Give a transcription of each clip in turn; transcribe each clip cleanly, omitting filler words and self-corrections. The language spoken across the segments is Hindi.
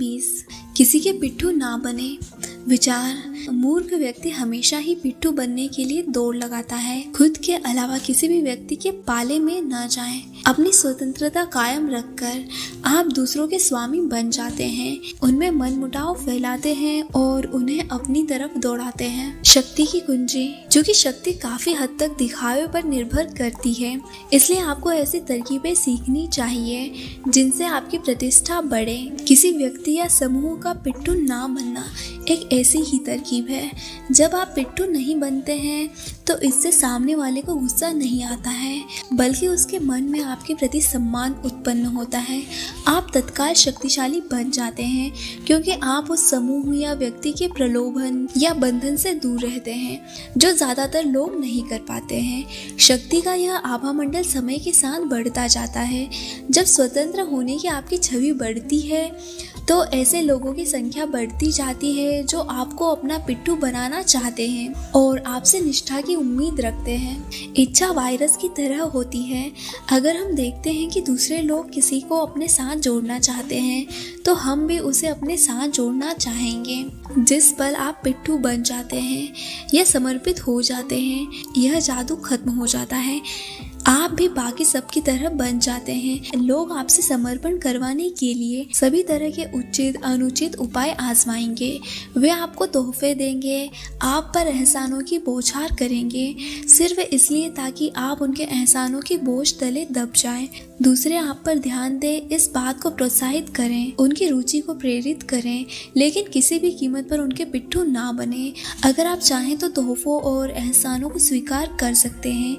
20 किसी के पिट्ठू ना बने। विचार, मूर्ख व्यक्ति हमेशा ही पिट्ठू बनने के लिए दौड़ लगाता है। खुद के अलावा किसी भी व्यक्ति के पाले में न जाएं। अपनी स्वतंत्रता कायम रखकर आप दूसरों के स्वामी बन जाते हैं, उनमें मनमुटाव फैलाते हैं और उन्हें अपनी तरफ दौड़ाते हैं। शक्ति की कुंजी, जो कि शक्ति काफी हद तक दिखावे पर निर्भर करती है, इसलिए आपको ऐसी तरकीबें सीखनी चाहिए जिनसे आपकी प्रतिष्ठा बढ़े। किसी व्यक्ति या समूह का पिट्ठू ना बनना एक ऐसी ही तरकीब है। जब आप पिट्ठू नहीं बनते हैं तो इससे सामने वाले को गुस्सा नहीं आता है, बल्कि उसके मन में आपके प्रति सम्मान उत्पन्न होता है। आप तत्काल शक्तिशाली बन जाते हैं क्योंकि आप उस समूह या व्यक्ति के प्रलोभन या बंधन से दूर रहते हैं, जो ज्यादातर लोग नहीं कर पाते हैं। शक्ति का यह आभा मंडल समय के साथ बढ़ता जाता है। जब स्वतंत्र होने की आपकी छवि बढ़ती है तो ऐसे लोगों की संख्या बढ़ती जाती है जो आपको अपना पिट्ठू बनाना चाहते हैं और आपसे निष्ठा की उम्मीद रखते हैं। इच्छा वायरस की तरह होती है। अगर हम देखते हैं कि दूसरे लोग किसी को अपने साथ जोड़ना चाहते हैं तो हम भी उसे अपने साथ जोड़ना चाहेंगे। जिस पल आप पिट्ठू बन जाते हैं या समर्पित हो जाते हैं, यह जादू खत्म हो जाता है। आप भी बाकी सबकी तरह बन जाते हैं। लोग आपसे समर्पण करवाने के लिए सभी तरह के उचित अनुचित उपाय आजमाएंगे। वे आपको तोहफे देंगे, आप पर एहसानों की बौछार करेंगे, सिर्फ इसलिए ताकि आप उनके एहसानों की बोझ तले दब जाएं। दूसरे आप पर ध्यान दें, इस बात को प्रोत्साहित करें, उनकी रुचि को प्रेरित करें, लेकिन किसी भी कीमत पर उनके पिट्ठू ना बने। अगर आप चाहें तो तोहफों और एहसानों को स्वीकार कर सकते हैं,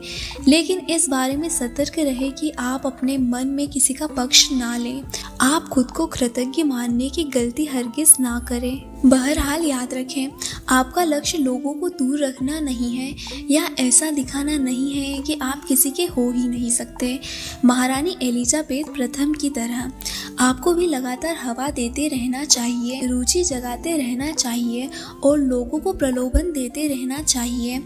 लेकिन इस बारे में सतर्क रहे कि आप अपने मन में किसी का पक्ष ना लें। आप खुद को कृतज्ञ मानने की गलती हरगिज ना करें। बहरहाल याद रखें, आपका लक्ष्य लोगों को दूर रखना नहीं है या ऐसा दिखाना नहीं है कि आप किसी के हो ही नहीं सकते। महारानी एलिजाबेथ प्रथम की तरह आपको भी लगातार हवा देते रहना चाहिए, रुचि जगाते रहना चाहिए और लोगों को प्रलोभन देते रहना चाहिए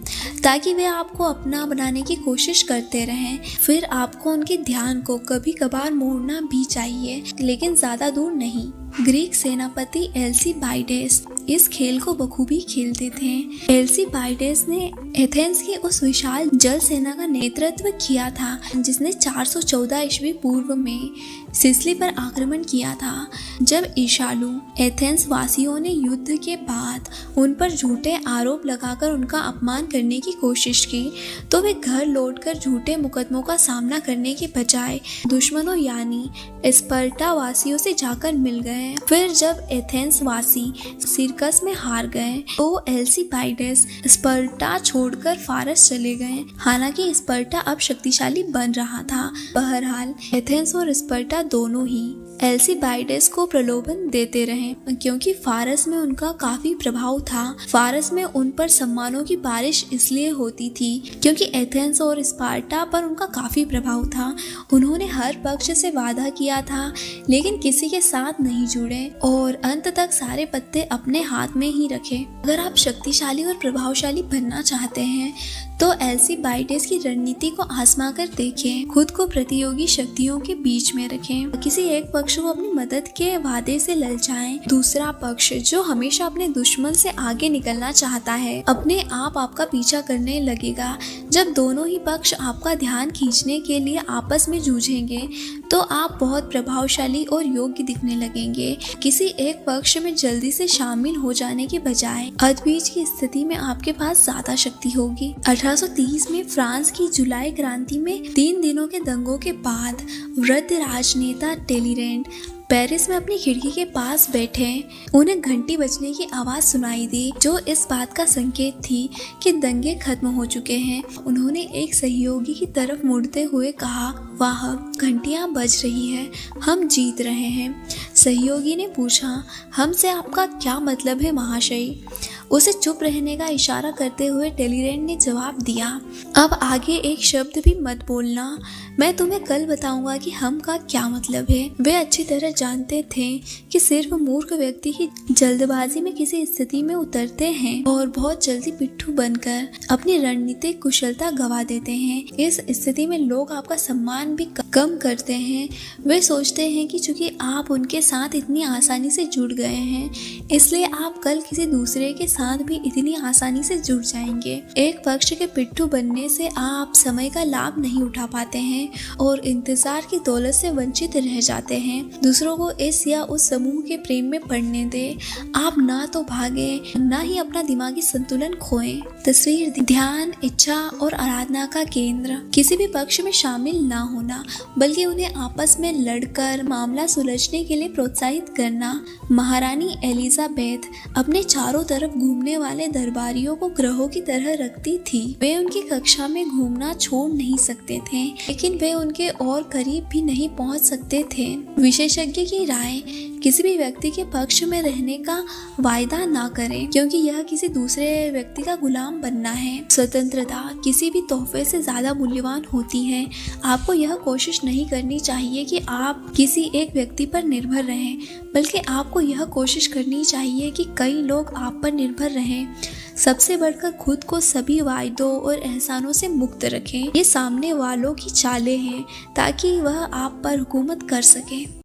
ताकि वे आपको अपना बनाने की कोशिश करते रहें। फिर आपको उनके ध्यान को कभी कभार मोड़ना भी चाहिए, लेकिन ज्यादा दूर नहीं। ग्रीक सेनापति एल्सीबाइडेस इस खेल को बखूबी खेलते थे। एल्सीबाइडेस ने एथेंस की उस विशाल जल सेना का नेतृत्व किया था जिसने 414 ईस्वी पूर्व में सिसिली पर आक्रमण किया था। जब ईशालु एथेंस वासियों ने युद्ध के बाद उन पर झूठे आरोप लगाकर उनका अपमान करने की कोशिश की तो वे घर लौटकर झूठे मुकदमों का सामना करने के बजाय दुश्मनों यानी स्पर्टा वासियों से जाकर मिल गए। फिर जब एथेंस वासी सिरकस में हार गए तो एल्सीबाइडेस स्पर्टा छोड़कर फारस चले गए। हालांकि स्पर्टा अब शक्तिशाली बन रहा था। बहरहाल एथेंस और स्पर्टा दोनों ही एल्सीबाइडेस को प्रलोभन देते रहे क्योंकि फारस में उनका काफी प्रभाव था। फारस में उन पर सम्मानों की बारिश इसलिए होती थी क्योंकि एथेंस और स्पार्टा पर उनका काफी प्रभाव था। उन्होंने हर पक्ष से वादा किया था लेकिन किसी के साथ नहीं जुड़े और अंत तक सारे पत्ते अपने हाथ में ही रखे। अगर आप शक्तिशाली और प्रभावशाली बनना चाहते हैं तो एल्सीबाइडेस की रणनीति को आजमा कर देखें। खुद को प्रतियोगी शक्तियों के बीच में रखें। किसी एक पक्ष को अपनी मदद के वादे से ललचाएं। दूसरा पक्ष जो हमेशा अपने दुश्मन से आगे निकलना चाहता है अपने आप आपका पीछा करने लगेगा। जब दोनों ही पक्ष आपका ध्यान खींचने के लिए आपस में जूझेंगे तो आप बहुत प्रभावशाली और योग्य दिखने लगेंगे। किसी एक पक्ष में जल्दी से शामिल हो जाने के बजाय अधबीच की स्थिति में आपके पास ज्यादा शक्ति होगी। 1830 में फ्रांस की जुलाई क्रांति में 3 दिनों के दंगों के बाद वृद्ध राजनेता टेलीरेंट पेरिस में अपनी खिड़की के पास बैठे। उन्हें घंटी बजने की आवाज सुनाई दी जो इस बात का संकेत थी कि दंगे खत्म हो चुके हैं। उन्होंने एक सहयोगी की तरफ मुड़ते हुए कहा, वाह, घंटियां बज रही है, हम जीत रहे हैं। सहयोगी ने पूछा, हमसे आपका क्या मतलब है महाशय? उसे चुप रहने का इशारा करते हुए टेलीरेंट ने जवाब दिया, अब आगे एक शब्द भी मत बोलना, मैं तुम्हें कल बताऊंगा कि हम का क्या मतलब है। वे अच्छी तरह जानते थे कि सिर्फ मूर्ख व्यक्ति ही जल्दबाजी में किसी स्थिति में उतरते हैं और बहुत जल्दी पिट्ठू बनकर अपनी रणनीतिक कुशलता गवा देते हैं। इस स्थिति में लोग आपका सम्मान भी कम करते हैं। वे सोचते हैं कि चूंकि आप उनके साथ इतनी आसानी से जुड़ गए हैं, इसलिए आप कल किसी दूसरे के साथ भी इतनी आसानी से जुड़ जाएंगे। एक पक्ष के पिट्ठू बनने से आप समय का लाभ नहीं उठा पाते हैं और इंतजार की दौलत से वंचित रह जाते हैं। दूसरों को इस या उस समूह के प्रेम में पड़ने दे। आप ना तो भागे, ना ही अपना दिमागी संतुलन खोएं। तस्वीर ध्यान, इच्छा और आराधना का केंद्र किसी भी पक्ष में शामिल ना होना, बल्कि उन्हें आपस में लड़कर मामला सुलझने के लिए प्रोत्साहित करना। महारानी एलिजाबेथ अपने चारों तरफ घूमने वाले दरबारियों को ग्रहों की तरह रखती थी। वे उनकी कक्षा में घूमना छोड़ नहीं सकते थे, लेकिन वे उनके और करीब भी नहीं पहुंच सकते थे। विशेषज्ञ की राय, किसी भी व्यक्ति के पक्ष में रहने का वायदा ना करें, क्योंकि यह किसी दूसरे व्यक्ति का गुलाम बनना है। स्वतंत्रता किसी भी तोहफे से ज्यादा मूल्यवान होती है। आपको यह कोशिश नहीं करनी चाहिए कि आप किसी एक व्यक्ति पर निर्भर रहें, बल्कि आपको यह कोशिश करनी चाहिए कि कई लोग आप पर निर्भर रहें। सबसे बढ़कर खुद को सभी वायदों और एहसानों से मुक्त रखें। ये सामने वालों की चालें हैं ताकि वह आप पर हुकूमत कर सके।